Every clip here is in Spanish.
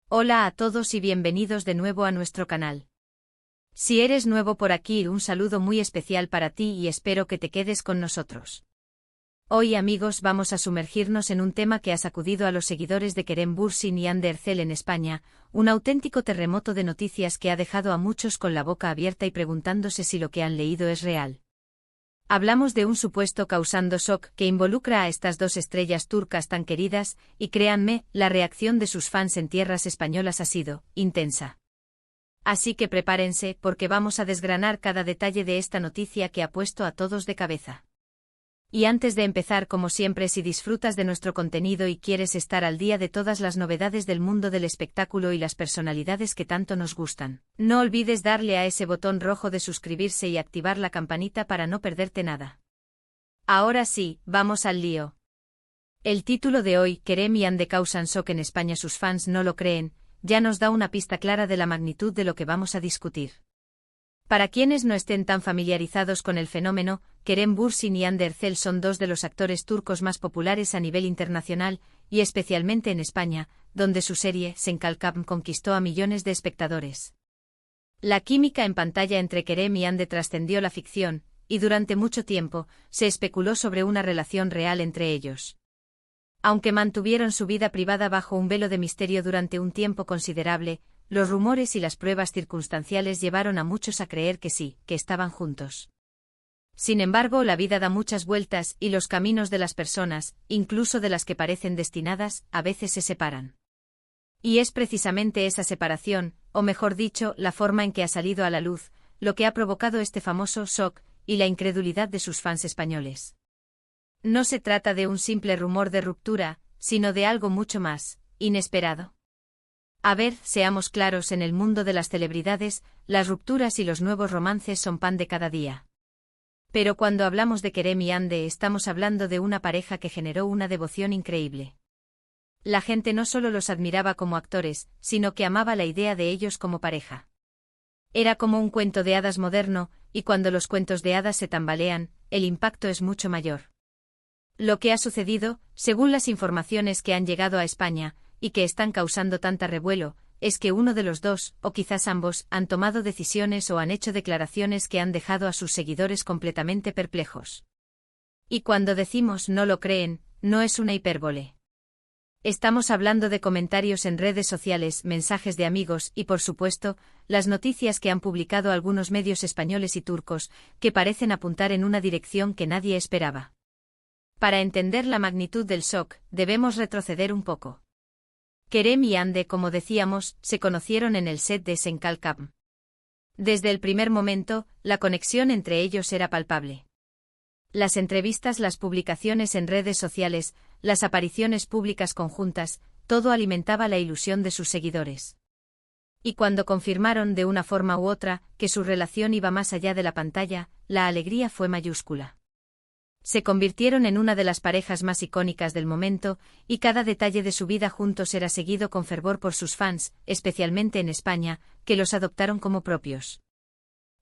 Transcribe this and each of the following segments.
Hola a todos y bienvenidos de nuevo a nuestro canal. Si eres nuevo por aquí, un saludo muy especial para ti y espero que te quedes con nosotros. Hoy, amigos, vamos a sumergirnos en un tema que ha sacudido a los seguidores de Kerem Bürsin y Hande Erçel en España, un auténtico terremoto de noticias que ha dejado a muchos con la boca abierta y preguntándose si lo que han leído es real. Hablamos de un supuesto causando shock que involucra a estas dos estrellas turcas tan queridas, y créanme, la reacción de sus fans en tierras españolas ha sido intensa. Así que prepárense porque vamos a desgranar cada detalle de esta noticia que ha puesto a todos de cabeza. Y antes de empezar, como siempre, si disfrutas de nuestro contenido y quieres estar al día de todas las novedades del mundo del espectáculo y las personalidades que tanto nos gustan, no olvides darle a ese botón rojo de suscribirse y activar la campanita para no perderte nada. Ahora sí, vamos al lío. El título de hoy, Kerem y Hande causan shock en España, sus fans no lo creen, ya nos da una pista clara de la magnitud de lo que vamos a discutir. Para quienes no estén tan familiarizados con el fenómeno, Kerem Bürsin y Hande Erçel son dos de los actores turcos más populares a nivel internacional, y especialmente en España, donde su serie Sen Kalkam conquistó a millones de espectadores. La química en pantalla entre Kerem y Hande trascendió la ficción, y durante mucho tiempo se especuló sobre una relación real entre ellos. Aunque mantuvieron su vida privada bajo un velo de misterio durante un tiempo considerable, los rumores y las pruebas circunstanciales llevaron a muchos a creer que sí, que estaban juntos. Sin embargo, la vida da muchas vueltas y los caminos de las personas, incluso de las que parecen destinadas, a veces se separan. Y es precisamente esa separación, o mejor dicho, la forma en que ha salido a la luz, lo que ha provocado este famoso shock y la incredulidad de sus fans españoles. No se trata de un simple rumor de ruptura, sino de algo mucho más inesperado. A ver, seamos claros, en el mundo de las celebridades, las rupturas y los nuevos romances son pan de cada día. Pero cuando hablamos de Kerem y Hande, estamos hablando de una pareja que generó una devoción increíble. La gente no solo los admiraba como actores, sino que amaba la idea de ellos como pareja. Era como un cuento de hadas moderno, y cuando los cuentos de hadas se tambalean, el impacto es mucho mayor. Lo que ha sucedido, según las informaciones que han llegado a España, y que están causando tanta revuelo, es que uno de los dos, o quizás ambos, han tomado decisiones o han hecho declaraciones que han dejado a sus seguidores completamente perplejos. Y cuando decimos no lo creen, no es una hipérbole. Estamos hablando de comentarios en redes sociales, mensajes de amigos y, por supuesto, las noticias que han publicado algunos medios españoles y turcos, que parecen apuntar en una dirección que nadie esperaba. Para entender la magnitud del shock, debemos retroceder un poco. Kerem y Hande, como decíamos, se conocieron en el set de Sen Kalkam. Desde el primer momento, la conexión entre ellos era palpable. Las entrevistas, las publicaciones en redes sociales, las apariciones públicas conjuntas, todo alimentaba la ilusión de sus seguidores. Y cuando confirmaron de una forma u otra que su relación iba más allá de la pantalla, la alegría fue mayúscula. Se convirtieron en una de las parejas más icónicas del momento, y cada detalle de su vida juntos era seguido con fervor por sus fans, especialmente en España, que los adoptaron como propios.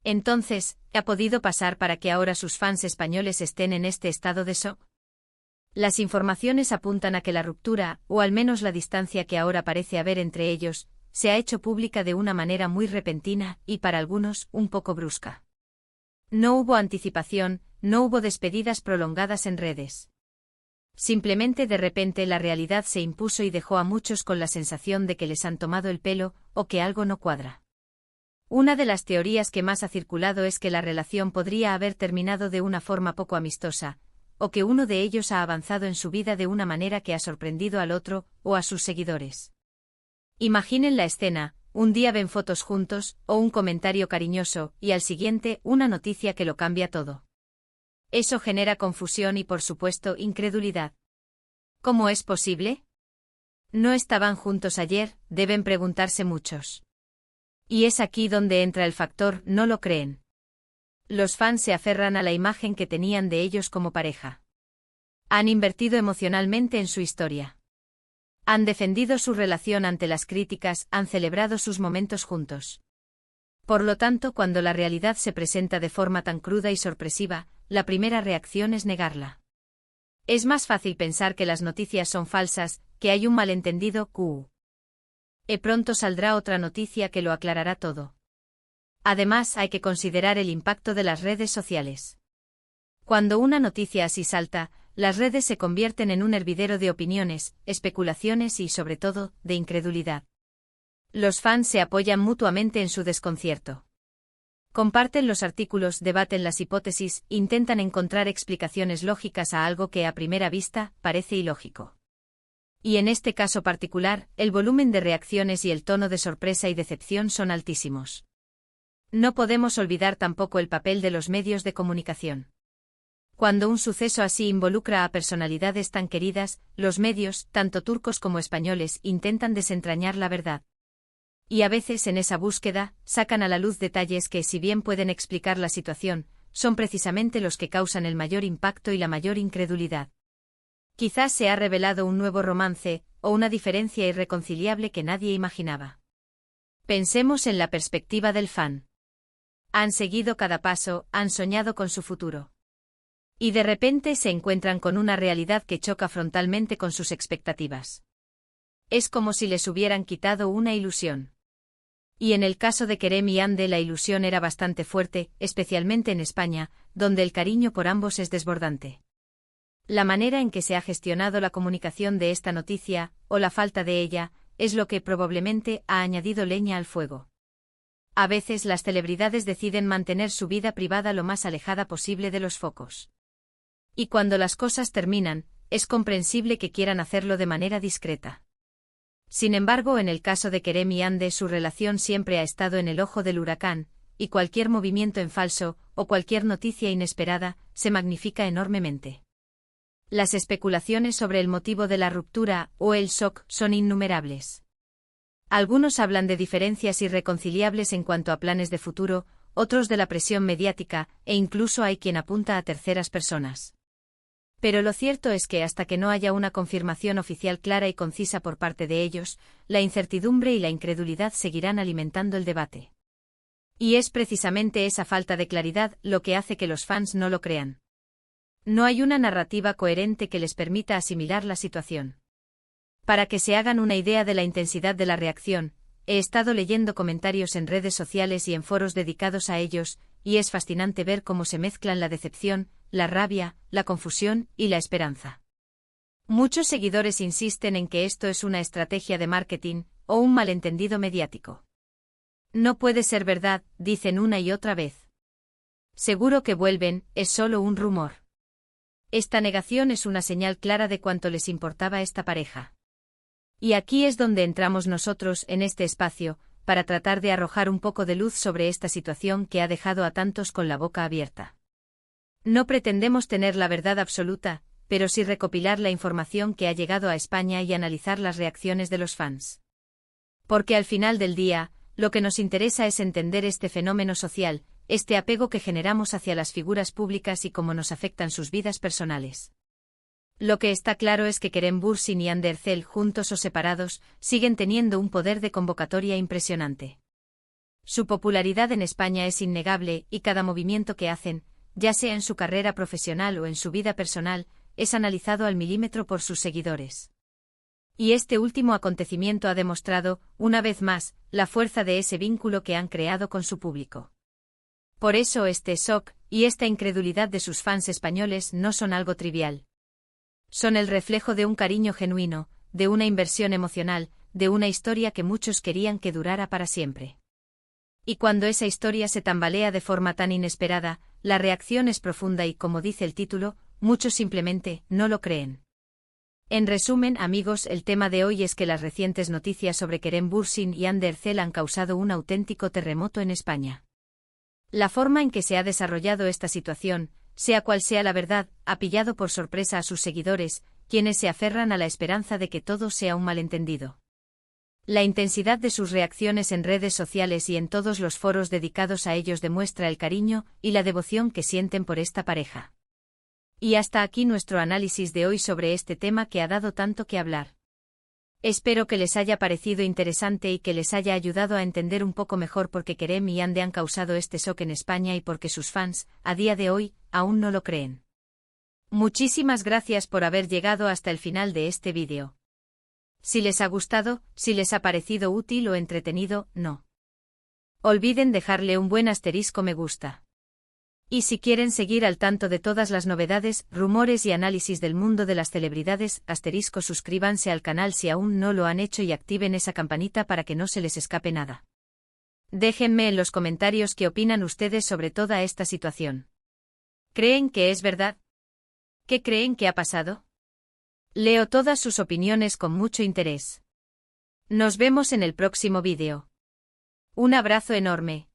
Entonces, ¿qué ha podido pasar para que ahora sus fans españoles estén en este estado de shock? Las informaciones apuntan a que la ruptura, o al menos la distancia que ahora parece haber entre ellos, se ha hecho pública de una manera muy repentina y, para algunos, un poco brusca. No hubo anticipación, no hubo despedidas prolongadas en redes. Simplemente de repente la realidad se impuso y dejó a muchos con la sensación de que les han tomado el pelo, o que algo no cuadra. Una de las teorías que más ha circulado es que la relación podría haber terminado de una forma poco amistosa, o que uno de ellos ha avanzado en su vida de una manera que ha sorprendido al otro, o a sus seguidores. Imaginen la escena. Un día ven fotos juntos, o un comentario cariñoso, y al siguiente, una noticia que lo cambia todo. Eso genera confusión y, por supuesto, incredulidad. ¿Cómo es posible? ¿No estaban juntos ayer?, deben preguntarse muchos. Y es aquí donde entra el factor no lo creen. Los fans se aferran a la imagen que tenían de ellos como pareja. Han invertido emocionalmente en su historia. Han defendido su relación ante las críticas, han celebrado sus momentos juntos. Por lo tanto, cuando la realidad se presenta de forma tan cruda y sorpresiva, la primera reacción es negarla. Es más fácil pensar que las noticias son falsas, que hay un malentendido. Pronto saldrá otra noticia que lo aclarará todo. Además, hay que considerar el impacto de las redes sociales. Cuando una noticia así salta, las redes se convierten en un hervidero de opiniones, especulaciones y, sobre todo, de incredulidad. Los fans se apoyan mutuamente en su desconcierto. Comparten los artículos, debaten las hipótesis, intentan encontrar explicaciones lógicas a algo que a primera vista parece ilógico. Y en este caso particular, el volumen de reacciones y el tono de sorpresa y decepción son altísimos. No podemos olvidar tampoco el papel de los medios de comunicación. Cuando un suceso así involucra a personalidades tan queridas, los medios, tanto turcos como españoles, intentan desentrañar la verdad. Y a veces en esa búsqueda, sacan a la luz detalles que, si bien pueden explicar la situación, son precisamente los que causan el mayor impacto y la mayor incredulidad. Quizás se ha revelado un nuevo romance, o una diferencia irreconciliable que nadie imaginaba. Pensemos en la perspectiva del fan. Han seguido cada paso, han soñado con su futuro. Y de repente se encuentran con una realidad que choca frontalmente con sus expectativas. Es como si les hubieran quitado una ilusión. Y en el caso de Kerem y Hande la ilusión era bastante fuerte, especialmente en España, donde el cariño por ambos es desbordante. La manera en que se ha gestionado la comunicación de esta noticia, o la falta de ella, es lo que probablemente ha añadido leña al fuego. A veces las celebridades deciden mantener su vida privada lo más alejada posible de los focos. Y cuando las cosas terminan, es comprensible que quieran hacerlo de manera discreta. Sin embargo, en el caso de Kerem y Hande, su relación siempre ha estado en el ojo del huracán, y cualquier movimiento en falso, o cualquier noticia inesperada, se magnifica enormemente. Las especulaciones sobre el motivo de la ruptura, o el shock, son innumerables. Algunos hablan de diferencias irreconciliables en cuanto a planes de futuro, otros de la presión mediática, e incluso hay quien apunta a terceras personas. Pero lo cierto es que hasta que no haya una confirmación oficial clara y concisa por parte de ellos, la incertidumbre y la incredulidad seguirán alimentando el debate. Y es precisamente esa falta de claridad lo que hace que los fans no lo crean. No hay una narrativa coherente que les permita asimilar la situación. Para que se hagan una idea de la intensidad de la reacción, he estado leyendo comentarios en redes sociales y en foros dedicados a ellos, y es fascinante ver cómo se mezclan la decepción, la rabia, la confusión y la esperanza. Muchos seguidores insisten en que esto es una estrategia de marketing, o un malentendido mediático. No puede ser verdad, dicen una y otra vez. Seguro que vuelven, es solo un rumor. Esta negación es una señal clara de cuánto les importaba esta pareja. Y aquí es donde entramos nosotros en este espacio, para tratar de arrojar un poco de luz sobre esta situación que ha dejado a tantos con la boca abierta. No pretendemos tener la verdad absoluta, pero sí recopilar la información que ha llegado a España y analizar las reacciones de los fans. Porque al final del día, lo que nos interesa es entender este fenómeno social, este apego que generamos hacia las figuras públicas y cómo nos afectan sus vidas personales. Lo que está claro es que Kerem Bürsin y Hande Erçel, juntos o separados, siguen teniendo un poder de convocatoria impresionante. Su popularidad en España es innegable y cada movimiento que hacen, ya sea en su carrera profesional o en su vida personal, es analizado al milímetro por sus seguidores. Y este último acontecimiento ha demostrado, una vez más, la fuerza de ese vínculo que han creado con su público. Por eso este shock y esta incredulidad de sus fans españoles no son algo trivial. Son el reflejo de un cariño genuino, de una inversión emocional, de una historia que muchos querían que durara para siempre. Y cuando esa historia se tambalea de forma tan inesperada, la reacción es profunda y, como dice el título, muchos simplemente no lo creen. En resumen, amigos, el tema de hoy es que las recientes noticias sobre Kerem Bürsin y Hande Erçel han causado un auténtico terremoto en España. La forma en que se ha desarrollado esta situación, sea cual sea la verdad, ha pillado por sorpresa a sus seguidores, quienes se aferran a la esperanza de que todo sea un malentendido. La intensidad de sus reacciones en redes sociales y en todos los foros dedicados a ellos demuestra el cariño y la devoción que sienten por esta pareja. Y hasta aquí nuestro análisis de hoy sobre este tema que ha dado tanto que hablar. Espero que les haya parecido interesante y que les haya ayudado a entender un poco mejor por qué Kerem y Hande han causado este shock en España y por qué sus fans, a día de hoy, aún no lo creen. Muchísimas gracias por haber llegado hasta el final de este vídeo. Si les ha gustado, si les ha parecido útil o entretenido, no olviden dejarle un buen asterisco me gusta. Y si quieren seguir al tanto de todas las novedades, rumores y análisis del mundo de las celebridades, asterisco suscríbanse al canal si aún no lo han hecho y activen esa campanita para que no se les escape nada. Déjenme en los comentarios qué opinan ustedes sobre toda esta situación. ¿Creen que es verdad? ¿Qué creen que ha pasado? Leo todas sus opiniones con mucho interés. Nos vemos en el próximo vídeo. Un abrazo enorme.